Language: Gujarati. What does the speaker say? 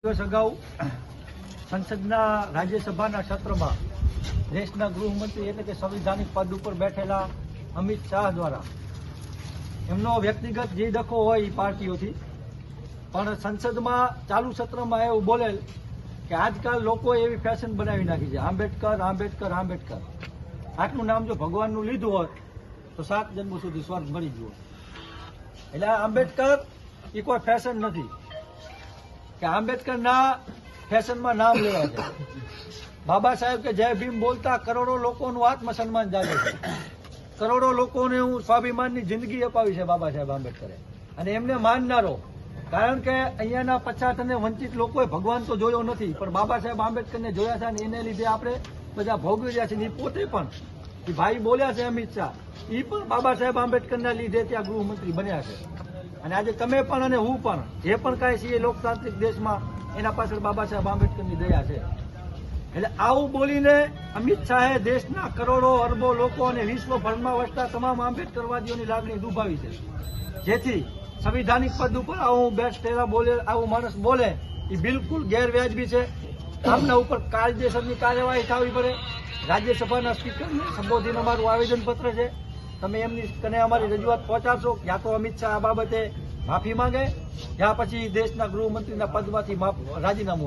દિવસ અગાઉ સંસદના રાજ્યસભાના સત્રમાં દેશના ગૃહમંત્રી એટલે કે સંવિધાનિક પદ ઉપર બેઠેલા અમિત શાહ દ્વારા એમનો વ્યક્તિગત જે ડખો હોય એ પાર્ટીઓથી પણ સંસદમાં ચાલુ સત્રમાં એવું બોલેલ કે આજકાલ લોકોએ એવી ફેશન બનાવી નાખી છે આંબેડકર આંબેડકર આંબેડકર. આટલું નામ જો ભગવાનનું લીધું હોત તો 7 જન્મો સુધી સ્વર્ગ મળી ગયો. એટલે આંબેડકર એ કોઈ ફેશન નથી કે આંબેડકરના ફેશનમાં નામ લેવા છે. બાબા સાહેબ કે જય ભીમ બોલતા કરોડો લોકોનું આત્મસન્માન જાગે છે. કરોડો લોકોને હું સ્વાભિમાનની જિંદગી અપાવી છે બાબા સાહેબ આંબેડકરે, અને એમને માનનારો. કારણ કે અહીંયાના પછાત અને વંચિત લોકોએ ભગવાન તો જોયો નથી, પણ બાબા સાહેબ આંબેડકરને જોયા છે, અને એને લીધે આપણે બધા ભોગવી રહ્યા છીએ. એ પોતે પણ એ ભાઈ બોલ્યા છે અમિત શાહ, એ પણ બાબા સાહેબ આંબેડકરના લીધે ત્યાં ગૃહમંત્રી બન્યા છે. અને આજે તમે પણ અને હું પણ જે પણ કાંઈ છીએ લોકતાંત્રિક દેશમાં, એના પાછળ બાબા સાહેબ આંબેડકરની દયા છે. એટલે આવું બોલીને અમિત શાહે દેશના કરોડો અરબો લોકો અને વિશ્વભરમાં વસતા તમામ આંબેડકરવાદીઓની લાગણી દુભાવી છે. જેથી સંવિધાનિક પદ ઉપર આવું બેસ્ટેરા બોલે, આવું માણસ બોલે એ બિલકુલ ગેરવ્યાજબી છે. આમના ઉપર કાયદેસરની કાર્યવાહી થવી પડે. રાજ્યસભાના સ્પીકરને સંબોધીને અમારું આવેદનપત્ર છે, તમે એમની કને અમારી રજૂઆત પહોંચાડશો. યા તો અમિત શાહ આ બાબતે માફી માંગે, યા પછી દેશના ગૃહમંત્રીના પદમાંથી રાજીનામું આપે.